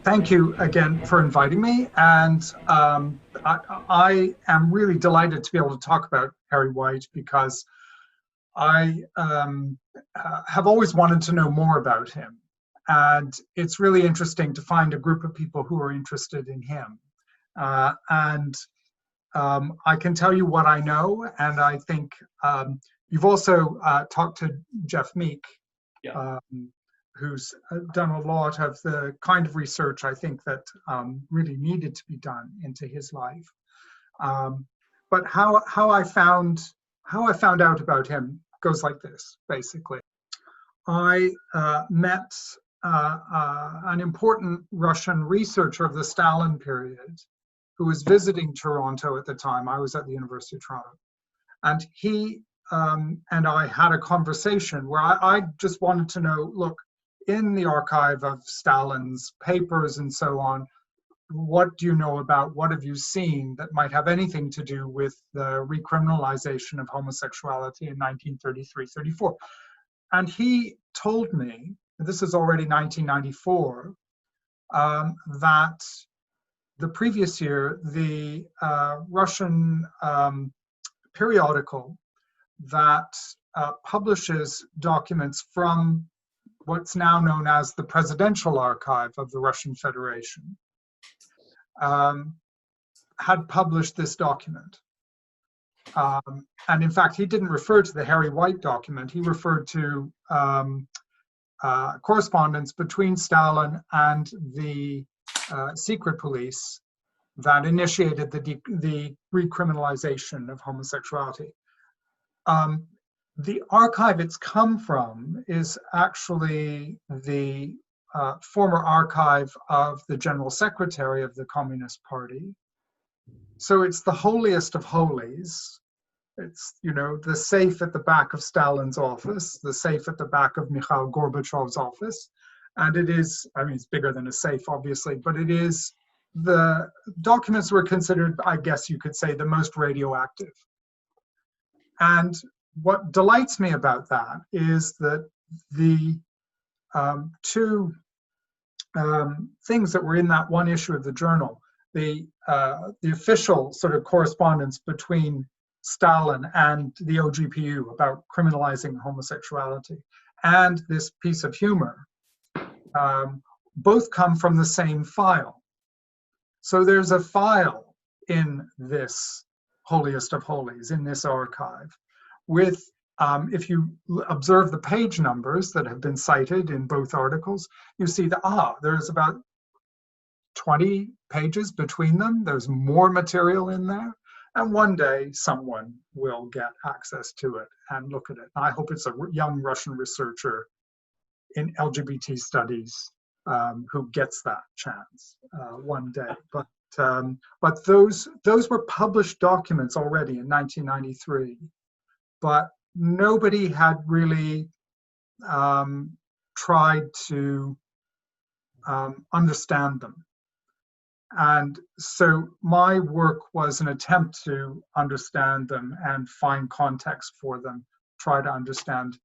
Thank you again for inviting me, and I am really delighted to be able to talk about Harry White because I have always wanted to know more about him, and it's really interesting to find a group of people who are interested in him. And I can tell you what I know, and I think you've also talked to Jeff Meek, Yeah. Who's done a lot of the kind of research I think that really needed to be done into his life. But how I found out about him goes like this, basically. I met an important Russian researcher of the Stalin period who was visiting Toronto at the time. I was at the University of Toronto. And he and I had a conversation where I just wanted to know, look, in the archive of Stalin's papers and so on, what do you know about, what have you seen that might have anything to do with the recriminalization of homosexuality in 1933-34? And he told me, this is already 1994, that the previous year, the Russian periodical that publishes documents from what's now known as the Presidential Archive of the Russian Federation, had published this document. And in fact, he didn't refer to the Harry White document. He referred to correspondence between Stalin and the secret police that initiated the recriminalization of homosexuality. The archive it's come from is actually the former archive of the General Secretary of the Communist Party. So it's the holiest of holies. It's, you know, the safe at the back of Stalin's office, the safe at the back of Mikhail Gorbachev's office. And it is, I mean, it's bigger than a safe, obviously, but it is, the documents were considered, I guess you could say, the most radioactive. And what delights me about that is that the two things that were in that one issue of the journal, the official sort of correspondence between Stalin and the OGPU about criminalizing homosexuality, and this piece of humor, both come from the same file. So there's a file in this holiest of holies, in this archive, with, if you observe the page numbers that have been cited in both articles, you see that, there's about 20 pages between them. There's more material in there. And one day someone will get access to it and look at it. I hope it's a young Russian researcher in LGBT studies who gets that chance one day. But those were published documents already in 1993. But nobody had really tried to understand them. And so my work was an attempt to understand them and find context for them, try to understand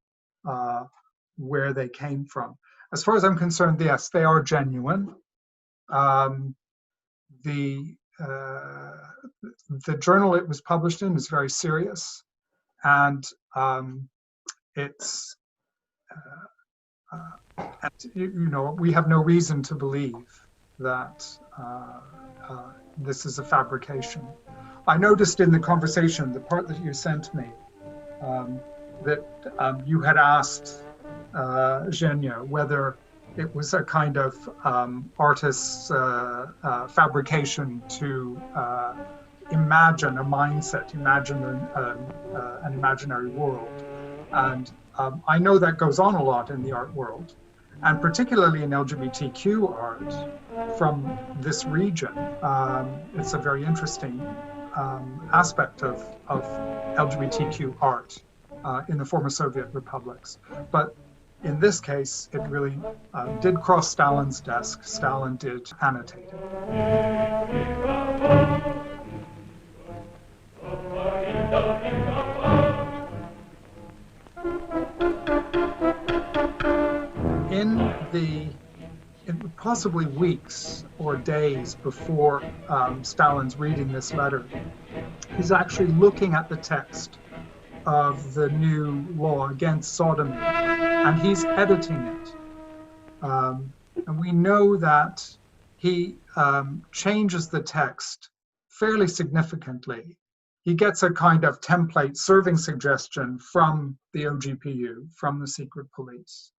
where they came from. As far as I'm concerned, yes, they are genuine. The journal it was published in is very serious. And it's, you know, we have no reason to believe that this is a fabrication. I noticed in the conversation, the part that you sent me, that you had asked Zhenya whether it was a kind of artist's fabrication to imagine a mindset, imagine an imaginary world. And I know that goes on a lot in the art world, and particularly in LGBTQ art from this region. It's a very interesting aspect of LGBTQ art in the former Soviet republics. But in this case, it really did cross Stalin's desk. Stalin did annotate it. in possibly weeks or days before Stalin's reading this letter, he's actually looking at the text of the new law against sodomy, and he's editing it. And we know that he changes the text fairly significantly. He gets a kind of template serving suggestion from the OGPU, from the secret police,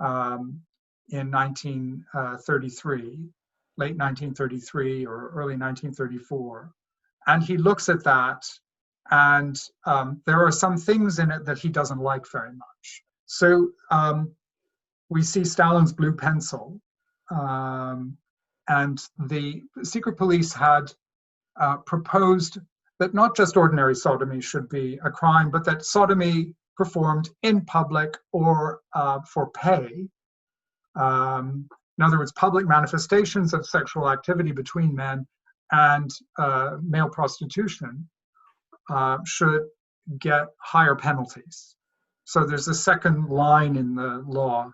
in 1933, late 1933 or early 1934. And he looks at that, and there are some things in it that he doesn't like very much. So we see Stalin's blue pencil, and the secret police had proposed that not just ordinary sodomy should be a crime, but that sodomy performed in public or for pay, in other words, public manifestations of sexual activity between men and male prostitution should get higher penalties. So there's a second line in the law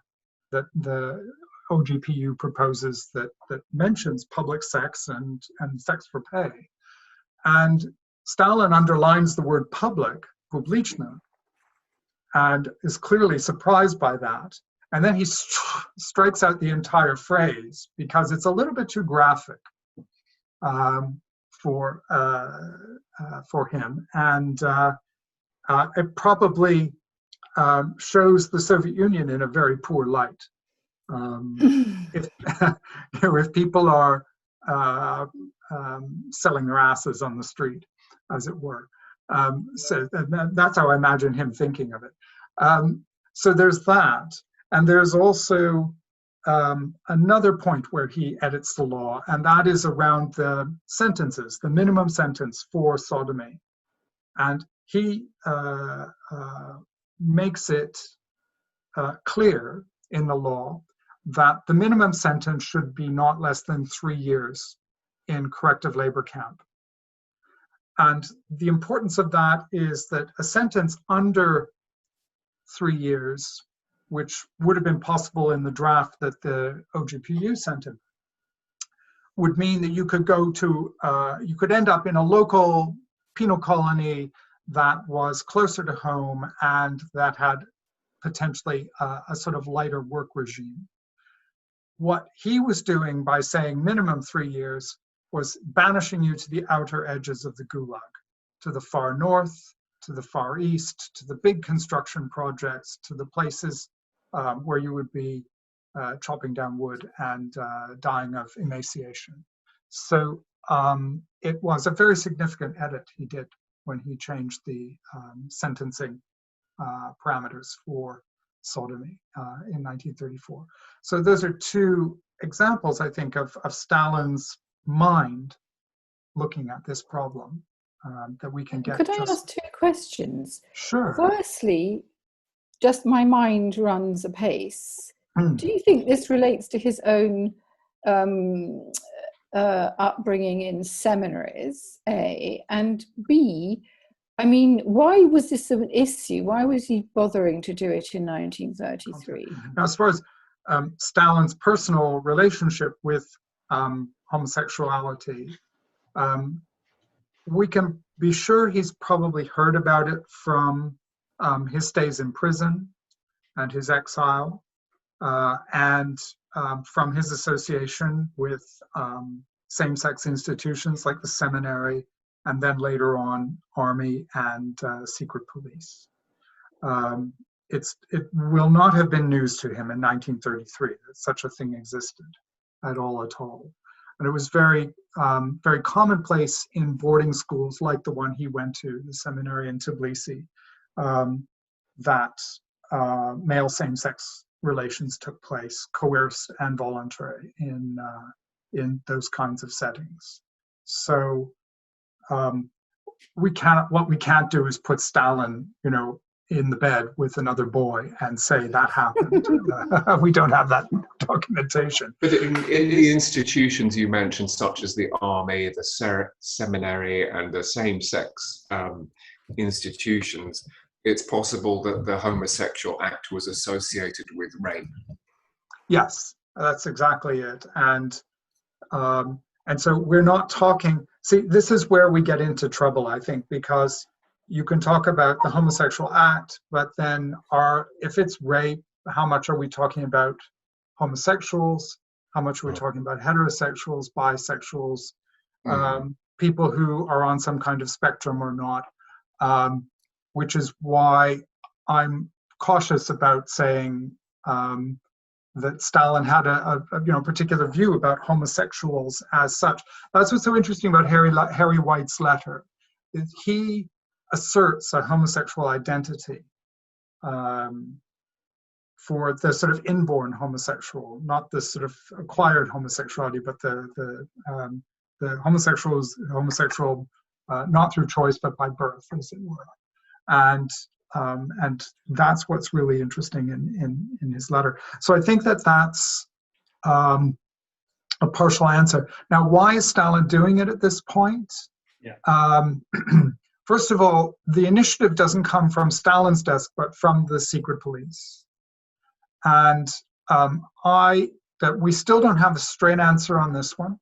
that the OGPU proposes that mentions public sex and sex for pay. And Stalin underlines the word public, publichna, and is clearly surprised by that. And then he strikes out the entire phrase because it's a little bit too graphic for him, and it probably shows the Soviet Union in a very poor light. If if people are selling their asses on the street, as it were, so that's how I imagine him thinking of it. So there's that. And there's also another point where he edits the law, and that is around the sentences, the minimum sentence for sodomy. And he makes it clear in the law that the minimum sentence should be not less than 3 years in corrective labor camp. And the importance of that is that a sentence under 3 years, which would have been possible in the draft that the OGPU sent him, would mean that you could go to, you could end up in a local penal colony that was closer to home and that had potentially a sort of lighter work regime. What he was doing by saying minimum 3 years was banishing you to the outer edges of the gulag, to the far north, to the far east, to the big construction projects, to the places where you would be chopping down wood and dying of emaciation. So it was a very significant edit he did when he changed the sentencing parameters for sodomy in 1934. So those are two examples, I think, of Stalin's mind looking at this problem that we can get. Could I ask two questions? Sure. Firstly, just my mind runs apace. Do you think this relates to his own upbringing in seminaries, A, and B, I mean, why was this an issue? Why was he bothering to do it in 1933? Okay. Now, as far as Stalin's personal relationship with homosexuality, we can be sure he's probably heard about it from his stays in prison and his exile, and from his association with same-sex institutions like the seminary, and then later on army and secret police. It will not have been news to him in 1933 that such a thing existed at all. And it was very, very commonplace in boarding schools like the one he went to, the seminary in Tbilisi, that male same-sex relations took place, coerced and voluntary in those kinds of settings. So what we can't do is put Stalin, in the bed with another boy and say that happened. We don't have that documentation. But in the institutions you mentioned, such as the army, the seminary, and the same-sex institutions, it's possible that the homosexual act was associated with rape. Yes, that's exactly it. And so we're not talking, see, this is where we get into trouble, I think, because you can talk about the homosexual act, but then if it's rape, how much are we talking about homosexuals? How much we're talking about heterosexuals, bisexuals, people who are on some kind of spectrum or not, which is why I'm cautious about saying that Stalin had a particular view about homosexuals as such. That's what's so interesting about Harry White's letter. Is he asserts a homosexual identity for the sort of inborn homosexual, not the sort of acquired homosexuality, but the homosexual not through choice but by birth, as it were. And that's what's really interesting in his letter. So I think that's a partial answer. Now, why is Stalin doing it at this point? Yeah. First of all, the initiative doesn't come from Stalin's desk, but from the secret police. And that we still don't have a straight answer on this one,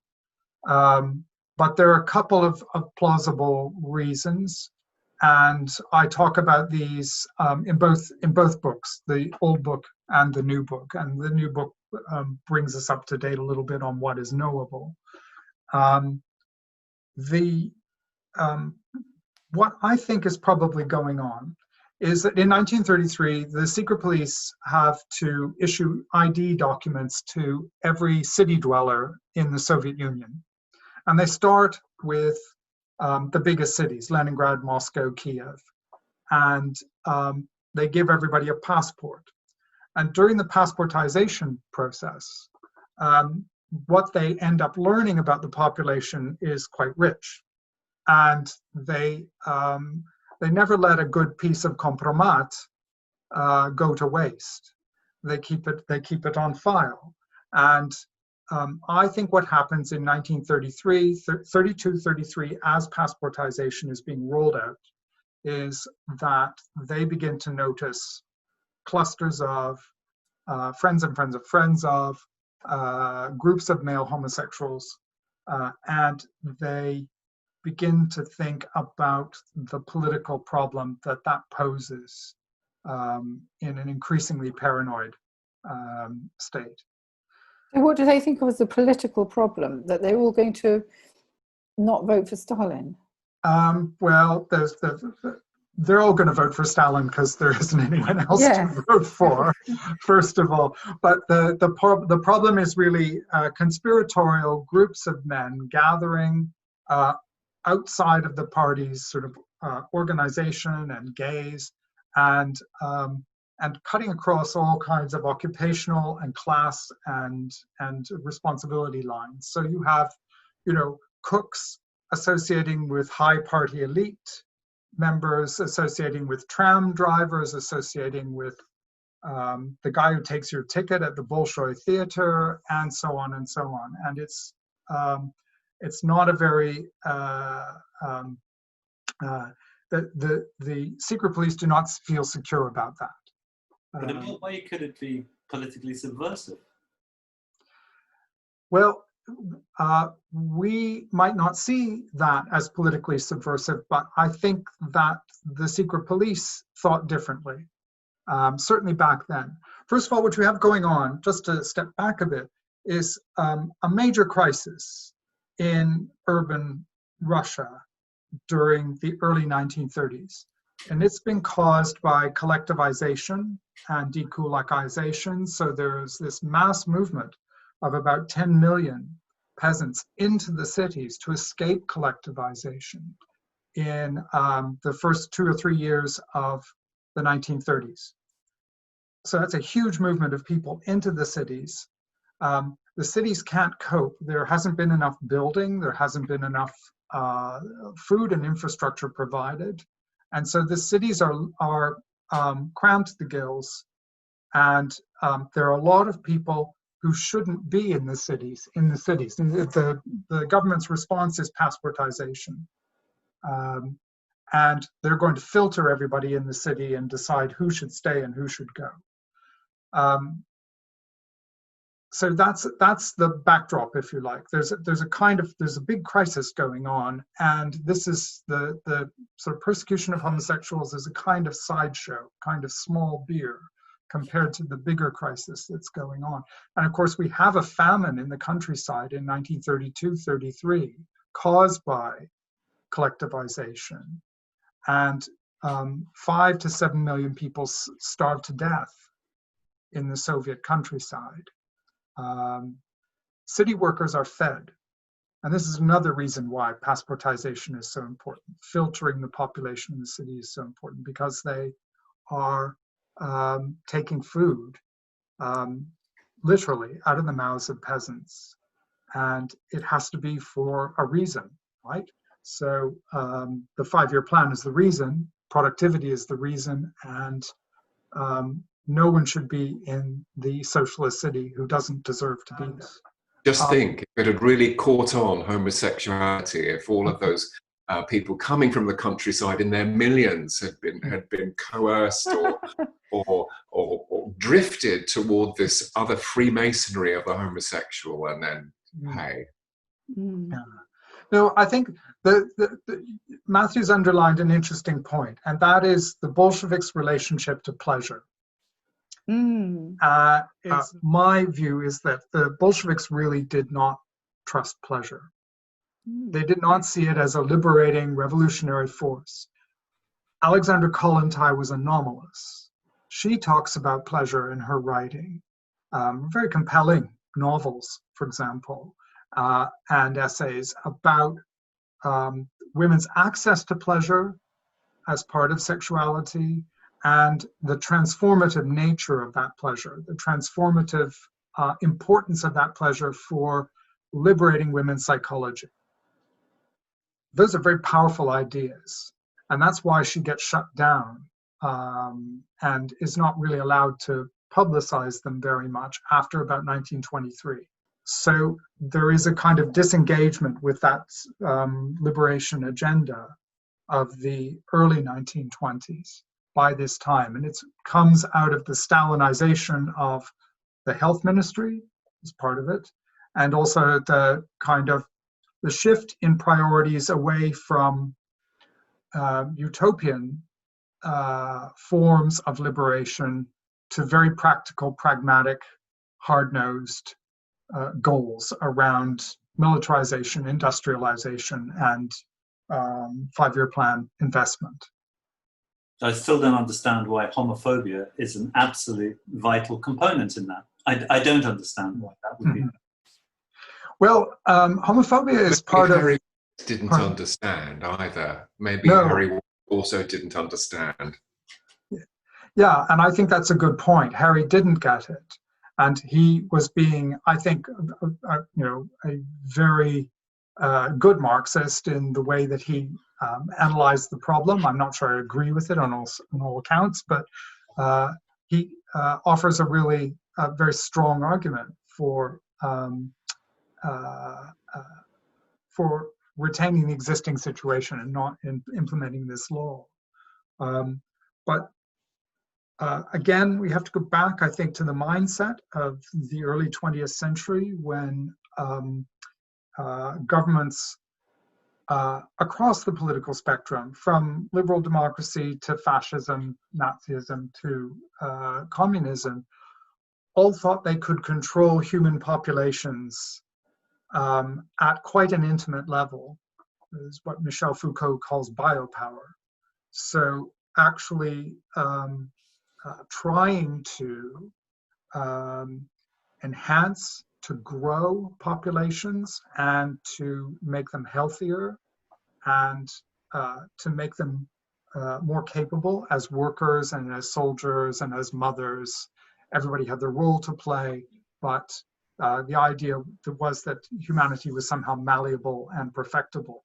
but there are a couple of plausible reasons. And I talk about these in both books, the old book and the new book. And the new book brings us up to date a little bit on what is knowable. What I think is probably going on is that in 1933, the secret police have to issue ID documents to every city dweller in the Soviet Union. And they start with the biggest cities, Leningrad, Moscow, Kiev. And they give everybody a passport. And during the passportization process, what they end up learning about the population is quite rich. And they never let a good piece of compromat go to waste. They keep it on file. And I think what happens in 1932-33, as passportization is being rolled out, is that they begin to notice clusters of friends and friends of friends of groups of male homosexuals, and they begin to think about the political problem that poses in an increasingly paranoid state. So what do they think was the political problem? That they're all going to not vote for Stalin? Well, they're all going to vote for Stalin because there isn't anyone else to vote for, first of all. But the problem is really conspiratorial groups of men gathering outside of the party's sort of organization and gaze, and cutting across all kinds of occupational and class and responsibility lines. So you have, cooks associating with high party elite members, associating with tram drivers, associating with the guy who takes your ticket at the Bolshoi Theater, and so on and so on. And it's not a very the secret police do not feel secure about that. But in what way could it be politically subversive? Well, we might not see that as politically subversive, but I think that the secret police thought differently, certainly back then. First of all, what we have going on, just to step back a bit, is a major crisis in urban Russia during the early 1930s. And it's been caused by collectivization and dekulakization. So there's this mass movement of about 10 million peasants into the cities to escape collectivization in the first 2 or 3 years of the 1930s. So that's a huge movement of people into the cities. The cities can't cope. There hasn't been enough building. There hasn't been enough food and infrastructure provided. And so the cities are crammed to the gills. And there are a lot of people who shouldn't be in the cities. And the government's response is passportization. And they're going to filter everybody in the city and decide who should stay and who should go. so that's the backdrop, if you like. There's a big crisis going on, and this is the sort of persecution of homosexuals is a kind of sideshow, kind of small beer compared to the bigger crisis that's going on. And of course, we have a famine in the countryside in 1932-33 caused by collectivization, and 5 to 7 million people starved to death in the Soviet countryside. City workers are fed. And this is another reason why passportization is so important. Filtering the population in the city is so important, because they are taking food literally out of the mouths of peasants. And it has to be for a reason, right? So the 5-year plan is the reason, productivity is the reason, and no one should be in the socialist city who doesn't deserve to be there. Just think, if it had really caught on homosexuality, if all of those people coming from the countryside in their millions had been coerced or drifted toward this other Freemasonry of the homosexual, and then hey. Yeah. No, I think Matthew's underlined an interesting point, and that is the Bolsheviks' relationship to pleasure. My view is that the Bolsheviks really did not trust pleasure. They did not see it as a liberating revolutionary force. Alexandra Kollontai was anomalous. She talks about pleasure in her writing, very compelling novels, for example, and essays about women's access to pleasure as part of sexuality, and the transformative nature of that pleasure, the transformative importance of that pleasure for liberating women's psychology. Those are very powerful ideas, and that's why she gets shut down and is not really allowed to publicize them very much after about 1923. So there is a kind of disengagement with that liberation agenda of the early 1920s by this time. And it comes out of the Stalinization of the health ministry as part of it, and also the kind of the shift in priorities away from utopian forms of liberation to very practical, pragmatic, hard-nosed goals around militarization, industrialization, and 5-year plan investment. I still don't understand why homophobia is an absolute vital component in that. I don't understand why that would be. Well, homophobia is part of... Harry didn't understand either. Maybe no. Harry also didn't understand. Yeah, and I think that's a good point. Harry didn't get it. And he was being, I think, a very good Marxist in the way that he analyzed the problem. I'm not sure I agree with it on all accounts, but he offers a really very strong argument for retaining the existing situation and not implementing this law. But again, we have to go back, I think, to the mindset of the early 20th century when governments across the political spectrum, from liberal democracy to fascism, Nazism to communism, all thought they could control human populations at quite an intimate level. Is what Michel Foucault calls biopower. So actually trying to enhance, to grow populations and to make them healthier and to make them more capable as workers and as soldiers and as mothers. Everybody had their role to play, but the idea was that humanity was somehow malleable and perfectible,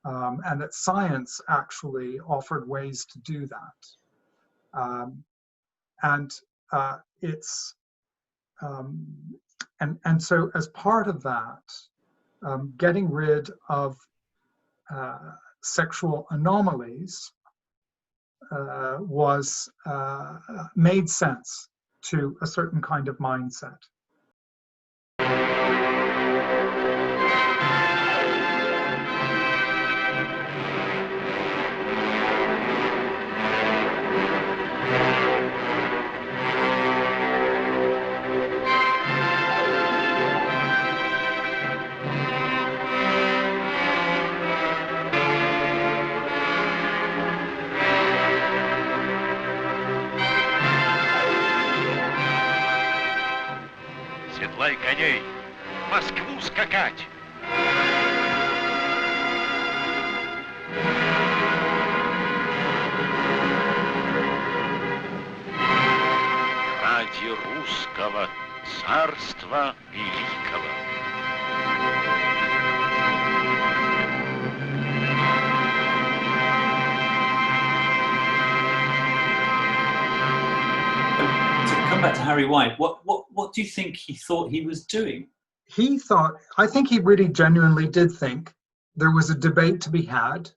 and that science actually offered ways to do that. And so as part of that, getting rid of sexual anomalies was made sense to a certain kind of mindset. седлай коней, в Москву скакать. Ради русского царства великого. Come back to Harry White. What do you think he thought he was doing? I think he really genuinely did think there was a debate to be had,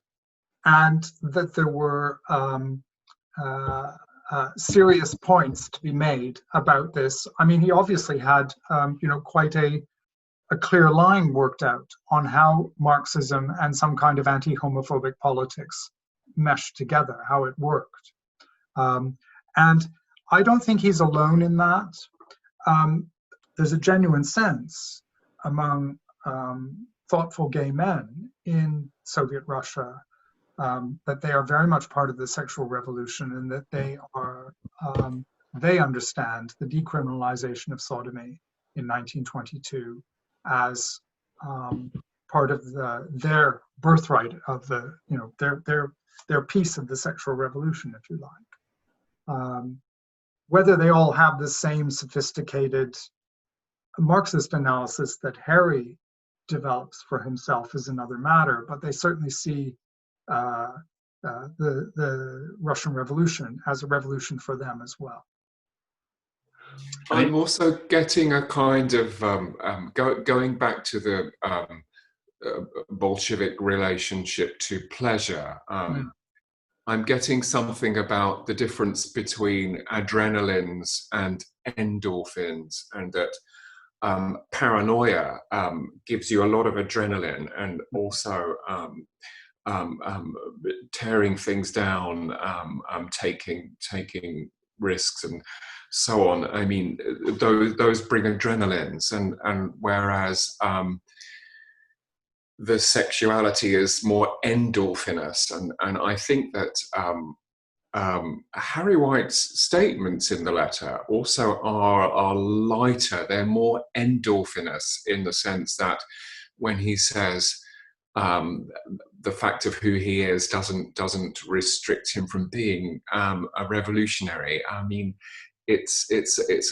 and that there were serious points to be made about this. I mean, he obviously had, quite a clear line worked out on how Marxism and some kind of anti-homophobic politics meshed together, how it worked. And I don't think he's alone in that. There's a genuine sense among thoughtful gay men in Soviet Russia that they are very much part of the sexual revolution, and that they understand the decriminalization of sodomy in 1922 as part of their birthright of their piece of the sexual revolution, if you like. Whether they all have the same sophisticated Marxist analysis that Harry develops for himself is another matter, but they certainly see the Russian Revolution as a revolution for them as well. I'm also getting a kind of going back to the Bolshevik relationship to pleasure. I'm getting something about the difference between adrenalines and endorphins, and that paranoia gives you a lot of adrenaline, and also tearing things down, taking risks and so on. I mean, those bring adrenalines, and whereas the sexuality is more endorphinous, and I think that Harry White's statements in the letter also are lighter. They're more endorphinous in the sense that when he says the fact of who he is doesn't restrict him from being a revolutionary. I mean, it's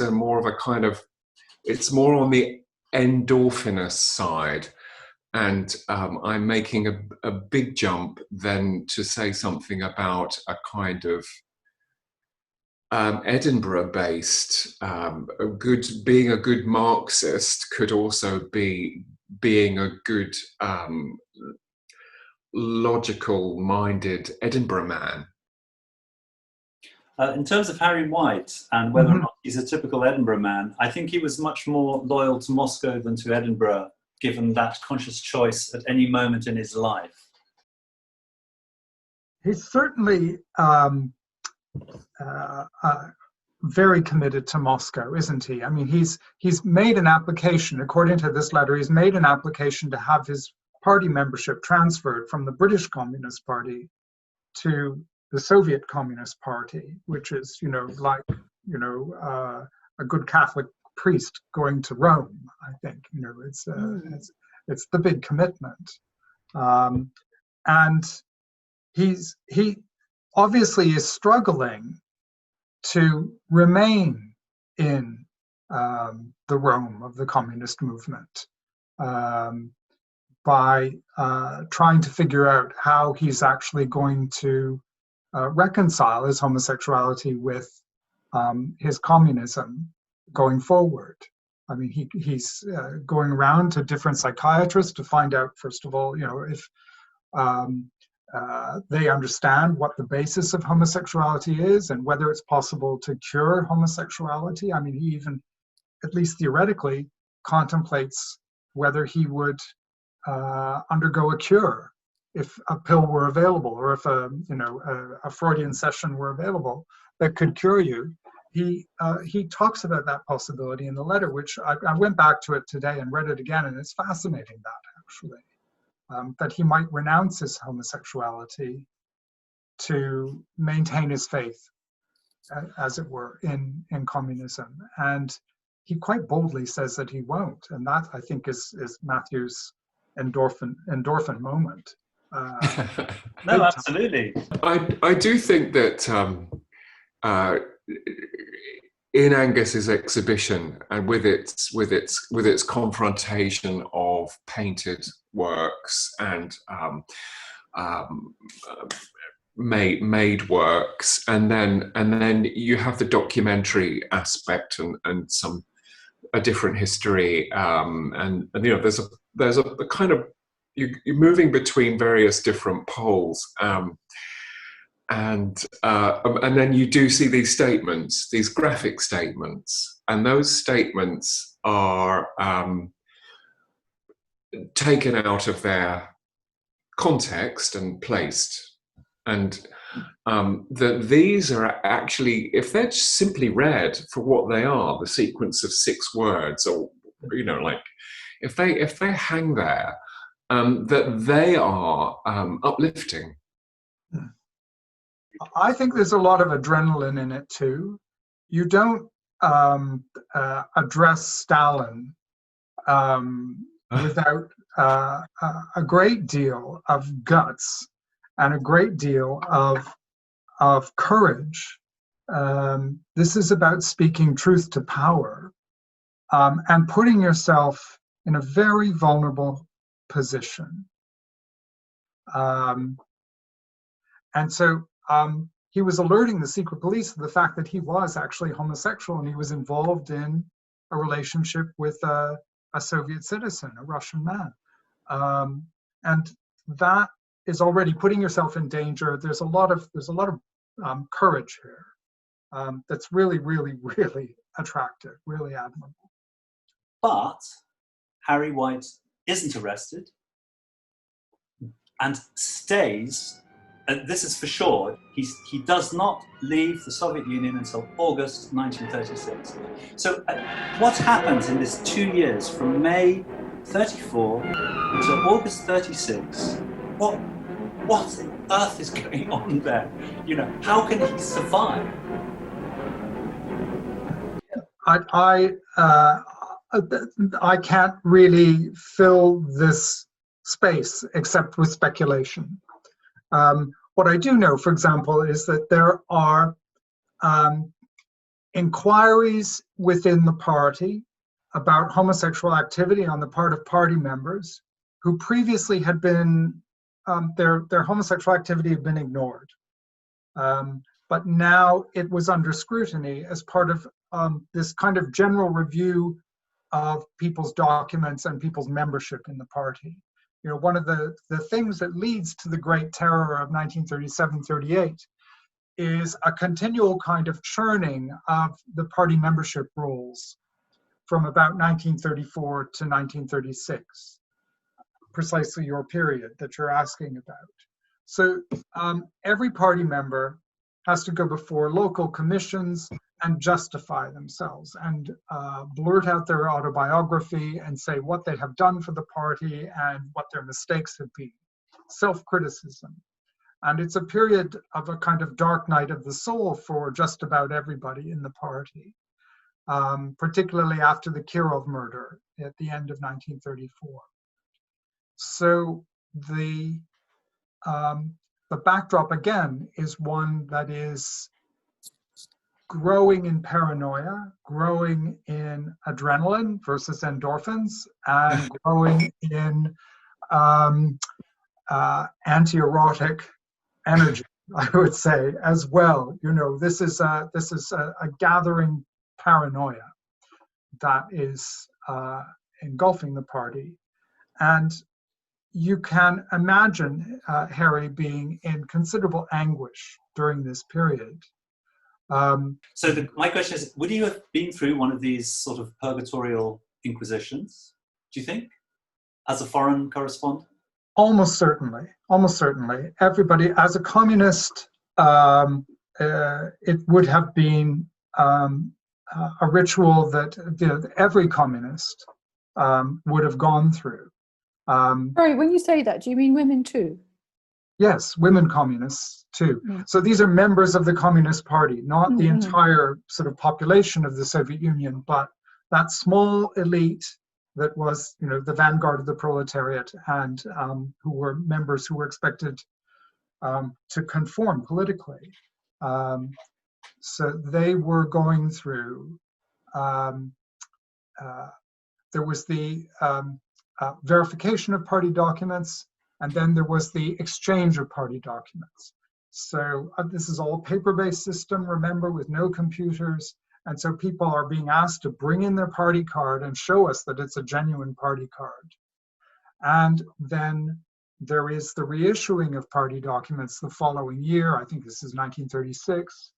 a more of a kind of, it's more on the endorphinous side. And I'm making a big jump then to say something about a kind of Edinburgh-based, being a good Marxist could also be being a good logical-minded Edinburgh man. In terms of Harry White and whether or not he's a typical Edinburgh man, I think he was much more loyal to Moscow than to Edinburgh, given that conscious choice at any moment in his life. He's certainly very committed to Moscow, isn't he? I mean, he's made an application, according to this letter, he's made an application to have his party membership transferred from the British Communist Party to the Soviet Communist Party, which is, like, a good Catholic priest going to Rome. I think it's the big commitment, and he obviously is struggling to remain in the Rome of the communist movement by trying to figure out how he's actually going to reconcile his homosexuality with his communism going forward. I mean, he's going around to different psychiatrists to find out, first of all, if they understand what the basis of homosexuality is and whether it's possible to cure homosexuality. I mean, he even, at least theoretically, contemplates whether he would undergo a cure if a pill were available, or if a Freudian session were available that could cure you. He talks about that possibility in the letter, which I went back to it today and read it again, and it's fascinating that actually, that he might renounce his homosexuality to maintain his faith, as it were, in communism. And he quite boldly says that he won't, and that I think is Matthew's endorphin moment. No, absolutely. I do think that in Angus's exhibition, and with its confrontation of painted works and made works, and then you have the documentary aspect and a different history, and you know there's a kind of you're moving between various different poles, and then you do see these statements, these graphic statements, and those statements are taken out of their context and placed, and that these are actually, if they're simply read for what they are, the sequence of 6 words, or you know, like if they hang there, that they are uplifting. I think there's a lot of adrenaline in it too. You don't address Stalin without a great deal of guts and a great deal of courage. This is about speaking truth to power, and putting yourself in a very vulnerable position. And so he was alerting the secret police of the fact that he was actually homosexual, and he was involved in a relationship with a Soviet citizen, a Russian man. And that is already putting yourself in danger. There's a lot of courage here that's really, really, really attractive, really admirable. But Harry White isn't arrested and stays. This is for sure. He does not leave the Soviet Union until August 1936. So what happens in this 2 years from May 34 to August 36? What on earth is going on there? You know, how can he survive? I can't really fill this space except with speculation. What I do know, for example, is that there are inquiries within the party about homosexual activity on the part of party members who previously had been, their homosexual activity had been ignored. But now it was under scrutiny as part of this kind of general review of people's documents and people's membership in the party. You know, one of the things that leads to the Great Terror of 1937-38 is a continual kind of churning of the party membership rolls from about 1934 to 1936, precisely your period that you're asking about. So every party member has to go before local commissions and justify themselves and blurt out their autobiography and say what they have done for the party and what their mistakes have been. Self-criticism. And it's a period of a kind of dark night of the soul for just about everybody in the party, particularly after the Kirov murder at the end of 1934. So the backdrop again is one that is growing in paranoia, growing in adrenaline versus endorphins, and growing in anti-erotic energy, I would say, as well. You know, this is a gathering paranoia that is engulfing the party, and you can imagine Harry being in considerable anguish during this period. So my question is, would you have been through one of these sort of purgatorial inquisitions, do you think, as a foreign correspondent? Almost certainly. Everybody, as a communist, it would have been a ritual that every communist would have gone through. Sorry, when you say that, do you mean women too? Yes, women communists too. Mm. So these are members of the Communist Party, not the entire sort of population of the Soviet Union, but that small elite that was, the vanguard of the proletariat, and who were members who were expected to conform politically. So they were going through, there was the verification of party documents, and then there was the exchange of party documents. So this is all paper-based system, remember, with no computers. And so people are being asked to bring in their party card and show us that it's a genuine party card. And then there is the reissuing of party documents the following year. I think this is 1936,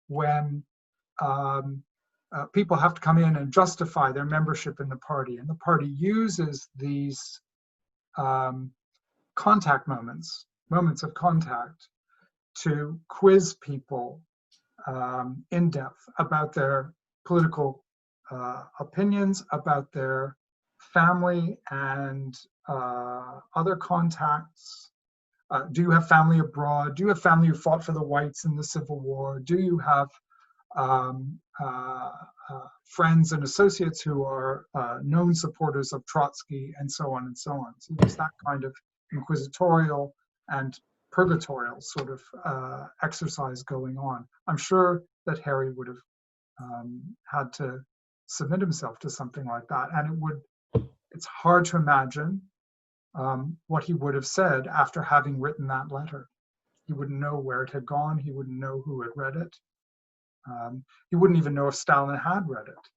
when people have to come in and justify their membership in the party. And the party uses these contact moments of contact, to quiz people in depth about their political opinions, about their family and other contacts. Do you have family abroad? Do you have family who fought for the whites in the Civil War? Do you have friends and associates who are known supporters of Trotsky, and so on and so on? So there's that kind of inquisitorial and purgatorial sort of exercise going on. I'm sure that Harry would have had to submit himself to something like that, and it's hard to imagine what he would have said after having written that letter. He wouldn't know where it had gone. He wouldn't know who had read it. He wouldn't even know if Stalin had read it.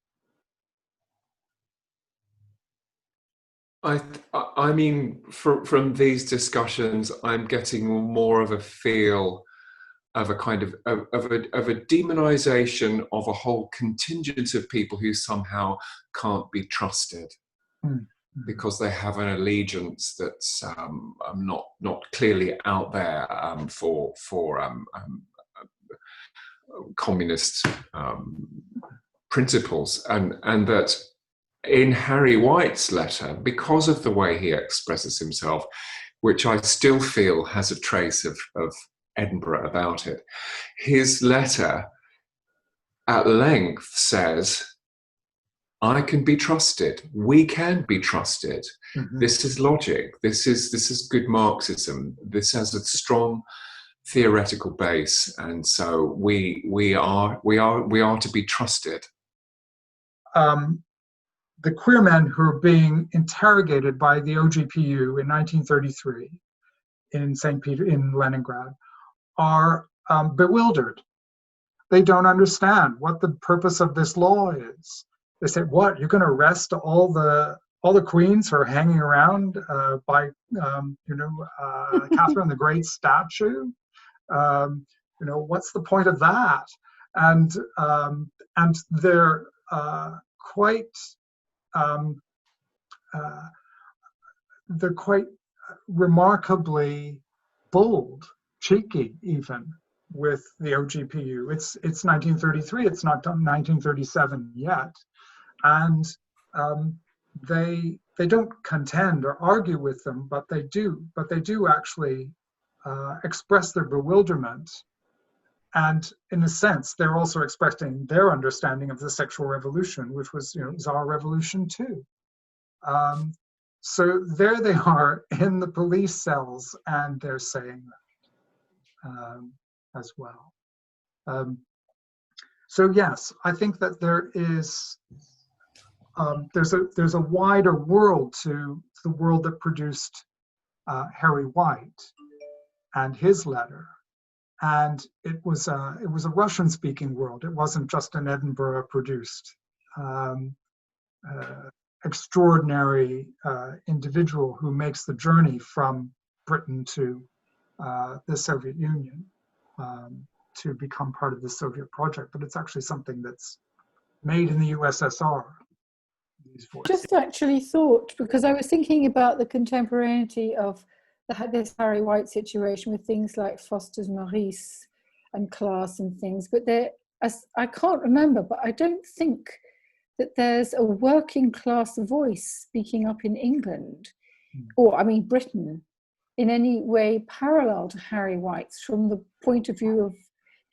I mean, from these discussions, I'm getting more of a feel of a kind of a demonization of a whole contingent of people who somehow can't be trusted because they have an allegiance that's not clearly out there for communist principles, and that in Harry White's letter, because of the way he expresses himself, which I still feel has a trace of Edinburgh about it, his letter at length says, I can be trusted. We can be trusted. Mm-hmm. This is logic. This is good Marxism. This has a strong theoretical base, and so we are to be trusted. The queer men who are being interrogated by the OGPU in 1933 in St. Peter, in Leningrad, are bewildered. They don't understand what the purpose of this law is. They say, "What? You're going to arrest all the queens who are hanging around by Catherine the Great's statue? What's the point of that?" And they're they're quite remarkably bold, cheeky even, with the OGPU. It's 1933, it's not 1937 yet. And they don't contend or argue with them, but they do actually express their bewilderment. And in a sense, they're also expressing their understanding of the sexual revolution, which was, Tsar Revolution too. So there they are in the police cells, and they're saying that as well. So yes, I think that there is there's a wider world to the world that produced Harry White and his letter. And it was a Russian-speaking world. It wasn't just an Edinburgh-produced extraordinary individual who makes the journey from Britain to the Soviet Union to become part of the Soviet project. But it's actually something that's made in the USSR. Just actually thought, because I was thinking about the contemporaneity of this Harry White situation with things like Foster's Maurice and class and things, but I can't remember, but I don't think that there's a working class voice speaking up in England, or Britain, in any way parallel to Harry White's from the point of view of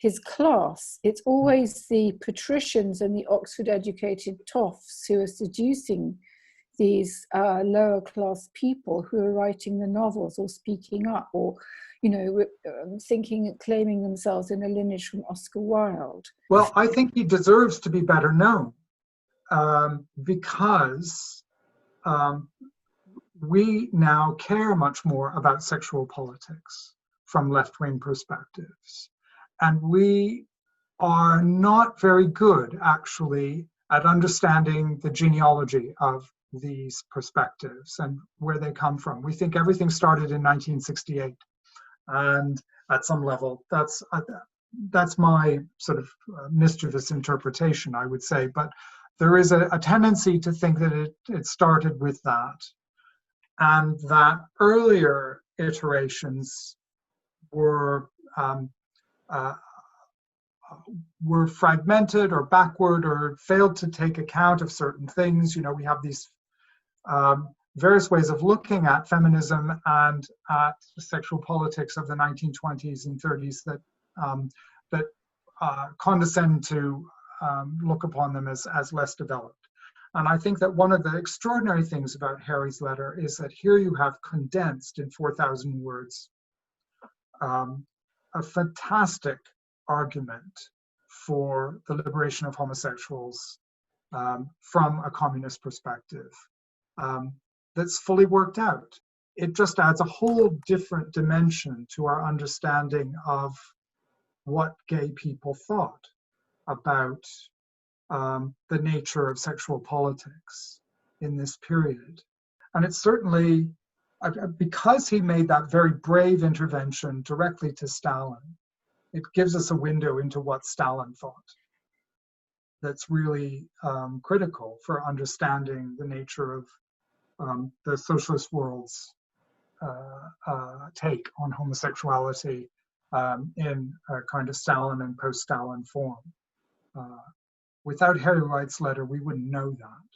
his class. It's always the patricians and the Oxford-educated toffs who are seducing these lower class people who are writing the novels or speaking up or, you know, claiming themselves in a lineage from Oscar Wilde. Well, I think he deserves to be better known because we now care much more about sexual politics from left-wing perspectives. And we are not very good, actually, at understanding the genealogy of these perspectives and where they come from. We think everything started in 1968. And at some level, that's my sort of mischievous interpretation, I would say. But there is a tendency to think that it started with that, and that earlier iterations were fragmented or backward or failed to take account of certain things. You know, we have these various ways of looking at feminism and at sexual politics of the 1920s and 30s that condescend to look upon them as less developed. And I think that one of the extraordinary things about Harry's letter is that here you have condensed in 4,000 words a fantastic argument for the liberation of homosexuals from a communist perspective that's fully worked out. It just adds a whole different dimension to our understanding of what gay people thought about the nature of sexual politics in this period. And it's certainly, because he made that very brave intervention directly to Stalin, it gives us a window into what Stalin thought that's really critical for understanding the nature of the socialist world's take on homosexuality in a kind of Stalin and post-Stalin form. Without Harry White's letter, we wouldn't know that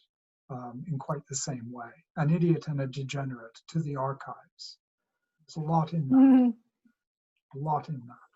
in quite the same way. An idiot and a degenerate to the archives. There's a lot in that. A lot in that.